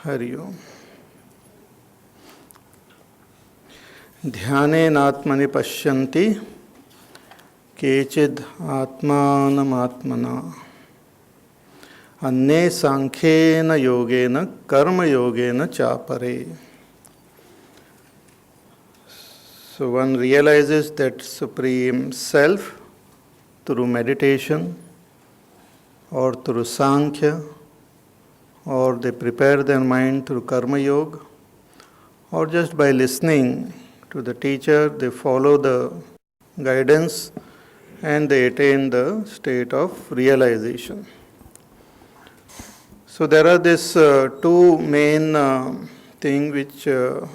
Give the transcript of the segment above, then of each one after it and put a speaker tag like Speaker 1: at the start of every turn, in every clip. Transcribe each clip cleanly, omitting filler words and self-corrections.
Speaker 1: हरि ओम। ध्यानेनात्मनि पश्यन्ति केचिद् आत्मानमात्मना अन्ये सांख्येन योगेन कर्मयोगेन चापरे. So one realizes that Supreme Self through meditation or through Sankhya, or they prepare their mind through Karma Yoga, or just by listening to the teacher, they follow the guidance and they attain the state of realization. So there are these two main things which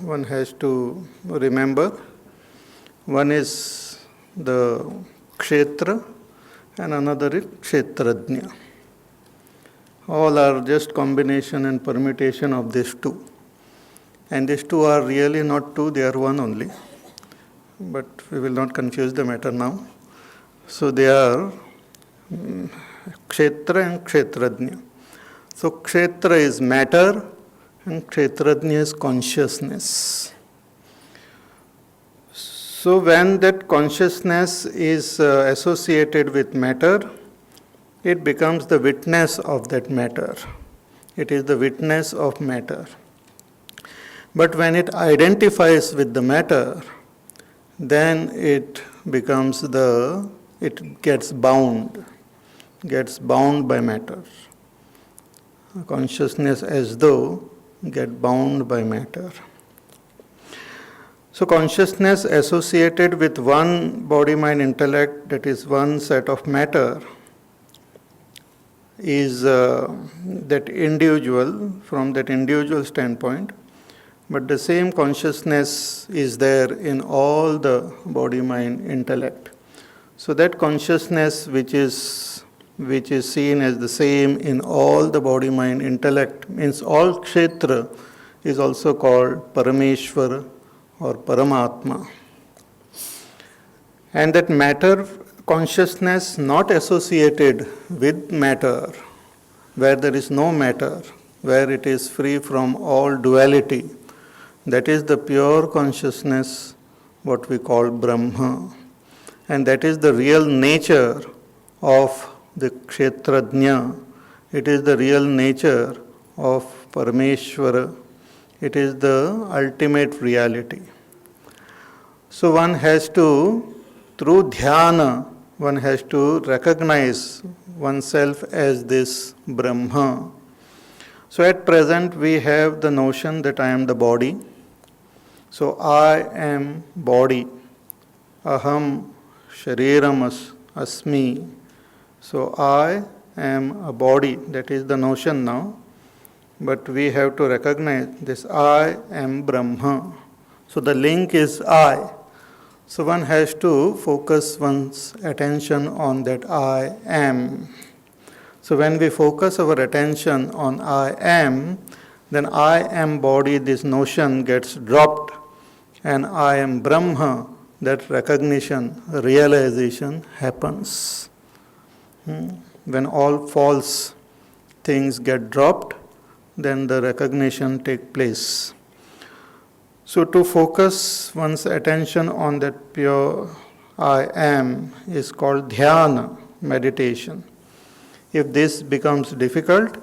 Speaker 1: one has to remember. One is the Kshetra and another is Kshetradnya. All are just combination and permutation of these two. And these two are really not two, they are one only. But we will not confuse the matter now. So they are Kshetra and Kshetradnya. So Kshetra is matter and Kshetradnya is consciousness. So when that consciousness is associated with matter, it becomes the witness of that matter. It is the witness of matter. But when it identifies with the matter, then it becomes it gets bound by matter. Consciousness as though get bound by matter. So consciousness associated with one body-mind intellect, that is one set of matter, is that individual, from that individual standpoint, but the same consciousness is there in all the body-mind intellect. So that consciousness which is seen as the same in all the body-mind intellect, means all kshetra, is also called Parameshwara or Paramatma. And that matter consciousness not associated with matter, where there is no matter, where it is free from all duality, that is the pure consciousness, what we call Brahma. And that is the real nature of the Kshetradnya. It is the real nature of Parameshwara. It is the ultimate reality. So one has to, through dhyana, one has to recognize oneself as this Brahma. So at present we have the notion that I am the body. So I am body. Aham shariram asmi. So I am a body. That is the notion now. But we have to recognize this I am Brahma. So the link is I. So one has to focus one's attention on that I am. So when we focus our attention on I am, then I am body, this notion gets dropped, and I am Brahma, that recognition, realization happens. When all false things get dropped, then the recognition takes place. So to focus one's attention on that pure I am is called dhyana, meditation. If this becomes difficult,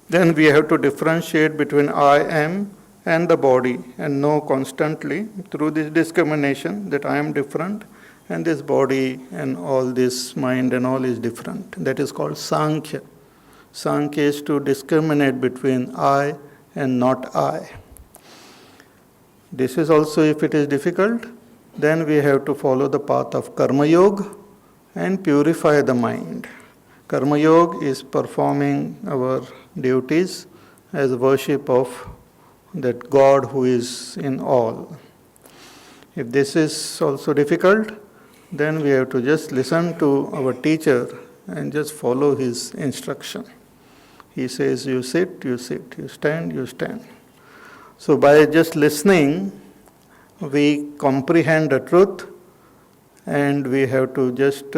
Speaker 1: then we have to differentiate between I am and the body and know constantly through this discrimination that I am different and this body and all this mind and all is different. That is called Sankhya. Sankhya is to discriminate between I and not I. This is also, if it is difficult, then we have to follow the path of Karma Yoga and purify the mind. Karma Yoga is performing our duties as worship of that God who is in all. If this is also difficult, then we have to just listen to our teacher and just follow his instruction. He says, you sit, you sit, you stand, you stand. So by just listening, we comprehend the truth and we have to just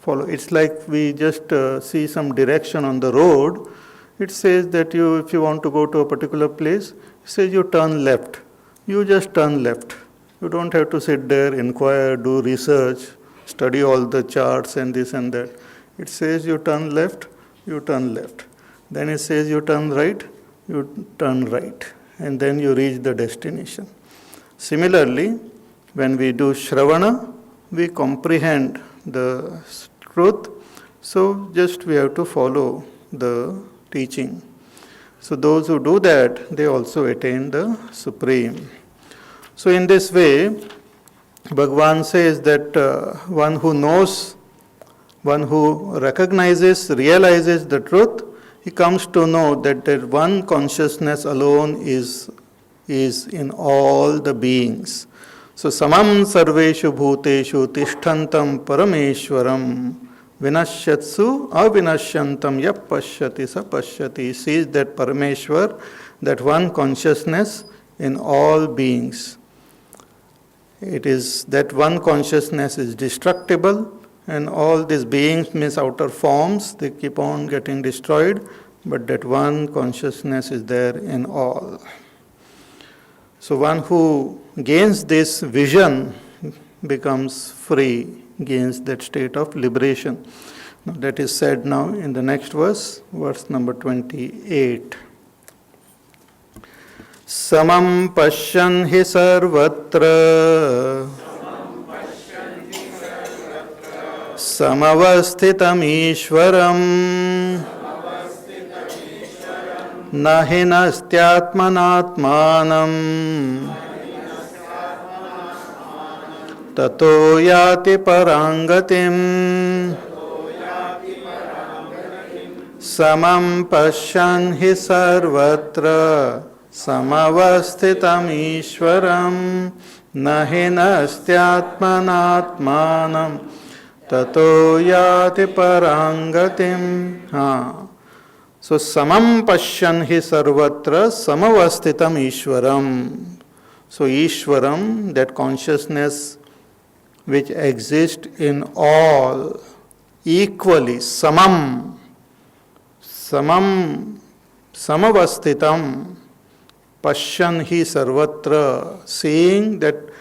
Speaker 1: follow. It's like we just see some direction on the road It says that if you want to go to a particular place, it says you turn left. You just turn left. You don't have to sit there, inquire, do research, study all the charts and this and that. It says you turn left, you turn left. Then it says you turn right, you turn right. And then you reach the destination. Similarly, when we do Shravana, we comprehend the truth. So just we have to follow the teaching. So those who do that, they also attain the Supreme. So in this way, Bhagavan says that one who knows, one who recognizes, realizes the truth, he comes to know that that one consciousness alone is in all the beings. So samam sarveshu bhuteshu tishtantam parameshwaram vinashyatsu avinashyantam yap pashyati sa pashyati. Sees that Parameshwar, that one consciousness in all beings. It is that one consciousness is destructible, and all these beings, means outer forms, they keep on getting destroyed, but that one consciousness is there in all. So one who gains this vision becomes free, gains that state of liberation. Now that is said now in the next verse, verse number 28. Samam pashyan hi sarvatra samavasthitam ishwaram nahi nastyatmanatmanam tato yati parangatim. Samam pashyan hi sarvatra samavasthitam ishwaram nahi nastyatmanatmanam tato yati parangatim. So samam pashyan hi sarvatra samavasthitam ishwaram. So Ishwaram, that consciousness which exists in all equally, samam, samavasthitam, pashyan hi sarvatra, seeing that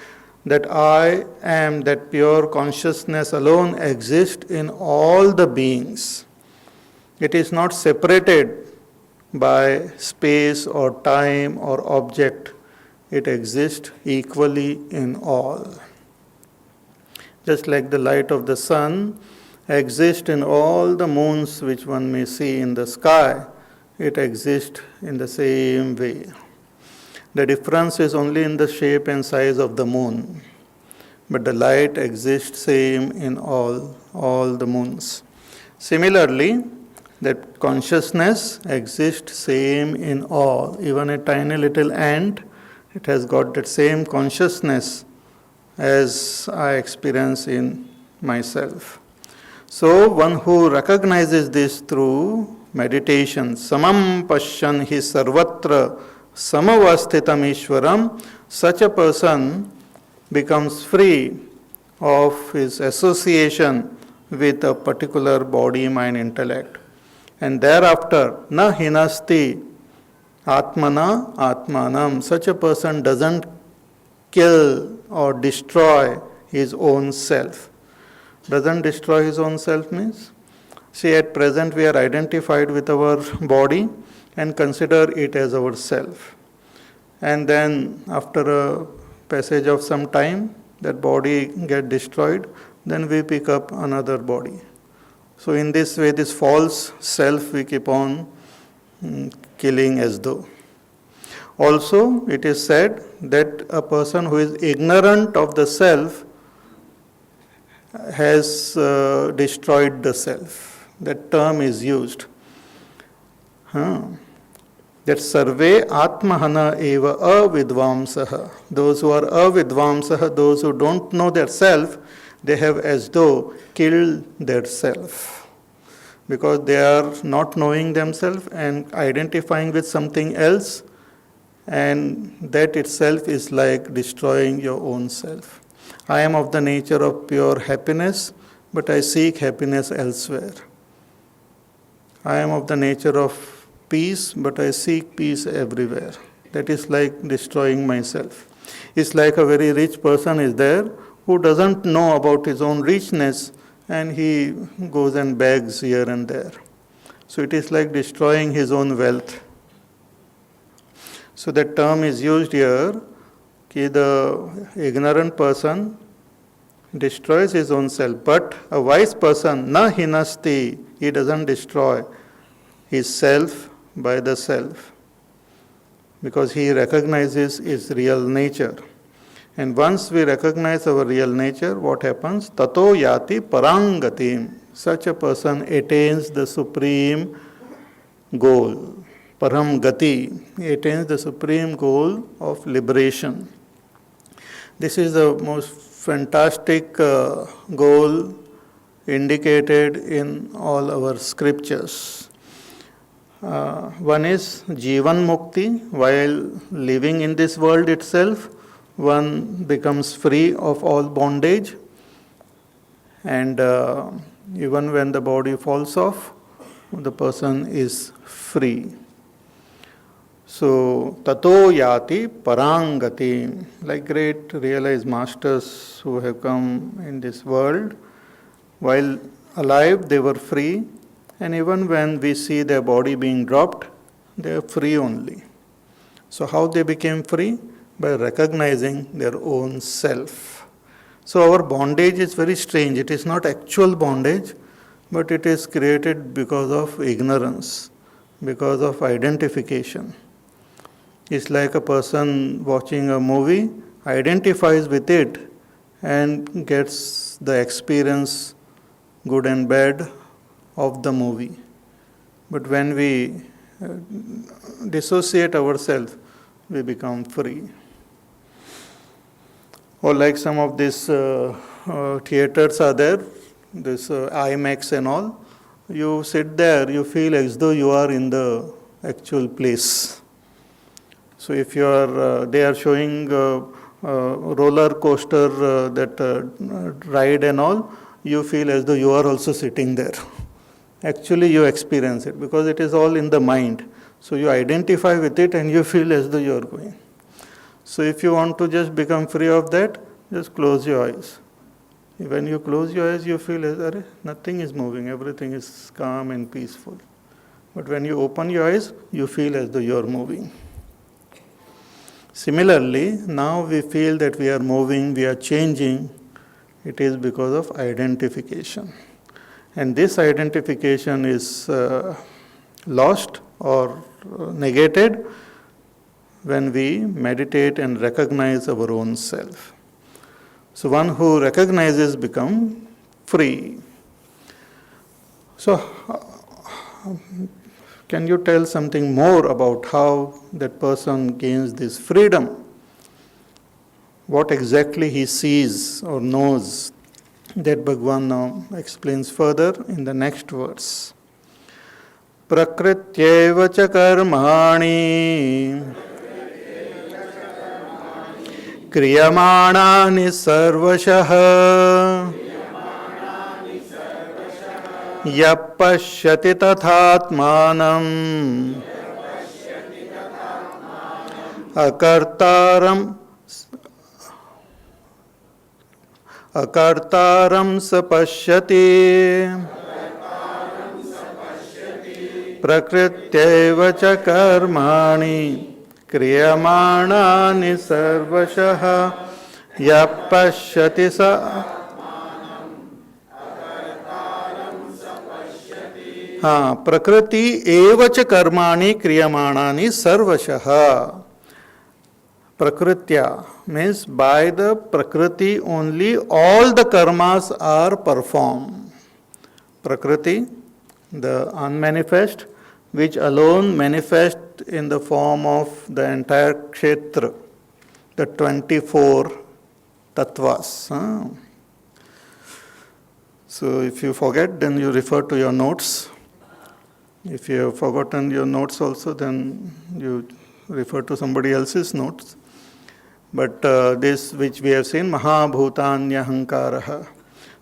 Speaker 1: I am, that pure consciousness alone exists in all the beings. It is not separated by space or time or object. It exists equally in all. Just like the light of the sun exists in all the moons which one may see in the sky, it exists in the same way. The difference is only in the shape and size of the moon, but the light exists same in all the moons. Similarly, that consciousness exists same in all. Even a tiny little ant, it has got that same consciousness as I experience in myself. So one who recognizes this through meditation, samam pashyan hi sarvatra samavasthitam ishwaram, such a person becomes free of his association with a particular body, mind, intellect. And thereafter, na hinasti atmana atmanam, such a person doesn't kill or destroy his own self. Doesn't destroy his own self means, see, at present we are identified with our body and consider it as our self. And then after a passage of some time, that body get destroyed, then we pick up another body. So in this way, this false self we keep on killing as though. Also, it is said that a person who is ignorant of the self has destroyed the self. That term is used. That sarve atmahana eva avidvamsaha. Those who are avidvamsaha, those who don't know their self, they have as though killed their self. Because they are not knowing themselves and identifying with something else, and that itself is like destroying your own self. I am of the nature of pure happiness, but I seek happiness elsewhere. I am of the nature of peace, but I seek peace everywhere. That is like destroying myself. It's like a very rich person is there who doesn't know about his own richness, and he goes and begs here and there. So it is like destroying his own wealth. So that term is used here, that the ignorant person destroys his own self, but a wise person, na hinasti, he doesn't destroy his self by the self, because he recognizes his real nature. And once we recognize our real nature, what happens? Tato yati parangatim. Such a person attains the supreme goal. Param gati. He attains the supreme goal of liberation. This is the most fantastic goal indicated in all our scriptures. One is Jivan Mukti. While living in this world itself, one becomes free of all bondage, and even when the body falls off, the person is free. So, tato yati parangati, like great realized masters who have come in this world, while alive they were free, and even when we see their body being dropped, they are free only. So how they became free? By recognizing their own self. So our bondage is very strange. It is not actual bondage, but it is created because of ignorance, because of identification. It's like a person watching a movie, identifies with it, and gets the experience, good and bad, of the movie. But when we dissociate ourselves, we become free. Or like some of these theaters are there, this IMAX and all, you sit there, you feel as though you are in the actual place. So if you are, they are showing roller coaster, that ride and all, you feel as though you are also sitting there. Actually you experience it because it is all in the mind. So you identify with it and you feel as though you are going. So if you want to just become free of that, just close your eyes. When you close your eyes, you feel as nothing is moving, everything is calm and peaceful. But when you open your eyes, you feel as though you are moving. Similarly, now we feel that we are moving, we are changing. It is because of identification. And this identification is lost or negated when we meditate and recognize our own self. So one who recognizes becomes free. So can you tell something more about how that person gains this freedom? What exactly he sees or knows? That Bhagavan now explains further in the next verse. Prakrityeva cha karmani kriyamanani sarvashah yapashyati tathatmanam akartaram akartaram sapashyati prakrityeva cha karmani kriyamanani sarvashah yapashyati sa prakriti eva cha karmani kriyamanani sarvashah. Prakritya means by the Prakriti only all the karmas are performed. Prakriti, the unmanifest, which alone manifest in the form of the entire kshetra, the 24 tattvas. So if you forget, then you refer to your notes. If you have forgotten your notes also, then you refer to somebody else's notes. But this which we have seen, Mahabhutanya Hankaraha.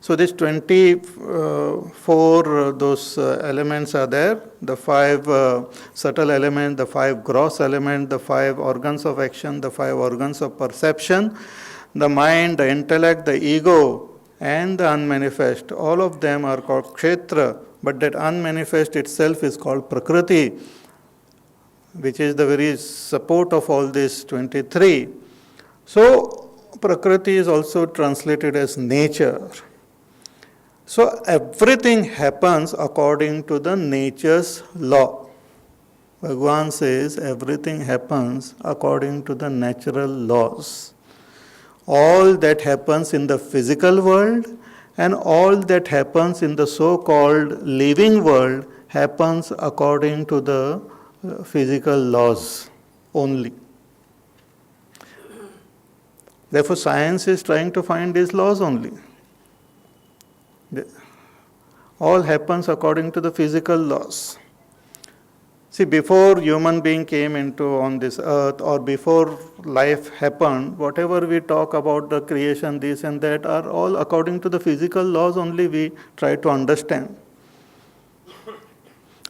Speaker 1: So these 24 those elements are there, the 5 subtle elements, the 5 gross elements, the 5 organs of action, the 5 organs of perception, the mind, the intellect, the ego, and the unmanifest. All of them are called kshetra, but that unmanifest itself is called prakriti, which is the very support of all these 23. So prakriti is also translated as nature. So everything happens according to the nature's law. Bhagavan says everything happens according to the natural laws. All that happens in the physical world and all that happens in the so-called living world happens according to the physical laws only. Therefore, science is trying to find these laws only. All happens according to the physical laws. See, before human being came into on this earth or before life happened, whatever we talk about the creation, this and that are all according to the physical laws only we try to understand.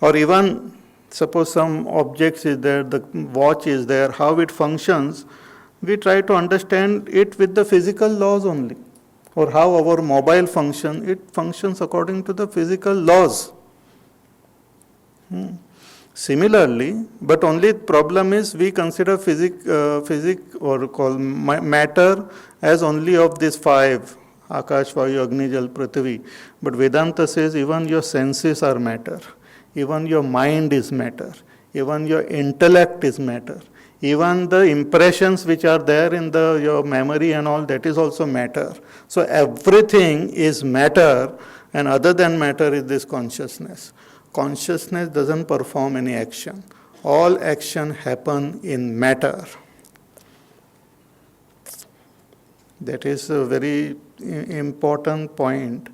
Speaker 1: Or even suppose some objects is there, the watch is there, how it functions, we try to understand it with the physical laws only. Or how our mobile functions, it functions according to the physical laws. Similarly, but only problem is we consider physics or call matter as only of these 5, Akash, Vayu, Agni, Jal, Prithvi. But Vedanta says even your senses are matter, even your mind is matter, even your intellect is matter. Even the impressions which are there in your memory and all, that is also matter. So everything is matter, and other than matter is this consciousness. Consciousness doesn't perform any action. All action happen in matter. That is a very important point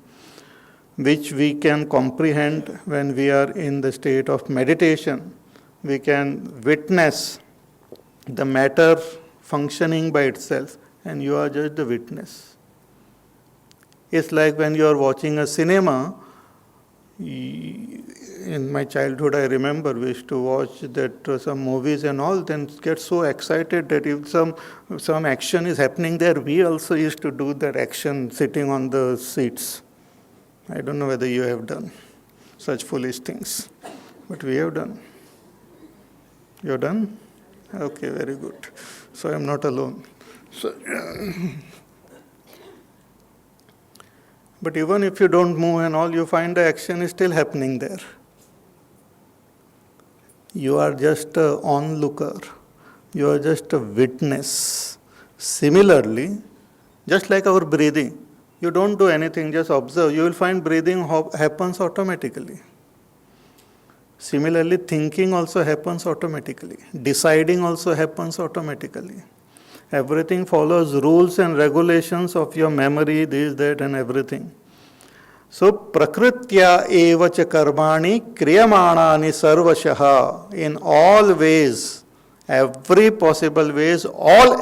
Speaker 1: which we can comprehend when we are in the state of meditation. We can witness the matter functioning by itself, and you are just the witness. It's like when you are watching a cinema. In my childhood, I remember we used to watch that some movies and all, then get so excited that if some action is happening there, we also used to do that action sitting on the seats. I don't know whether you have done such foolish things, but we have done. You have done? Okay, very good. So I am not alone. So, but even if you don't move and all, you find the action is still happening there. You are just an onlooker. You are just a witness. Similarly, just like our breathing, you don't do anything, just observe. You will find breathing happens automatically. Similarly, thinking also happens automatically. Deciding also happens automatically. Everything follows rules and regulations of your memory, this, that, and everything. So, prakritya eva cha karmani kriyamanani sarvashaha. In all ways, every possible ways, all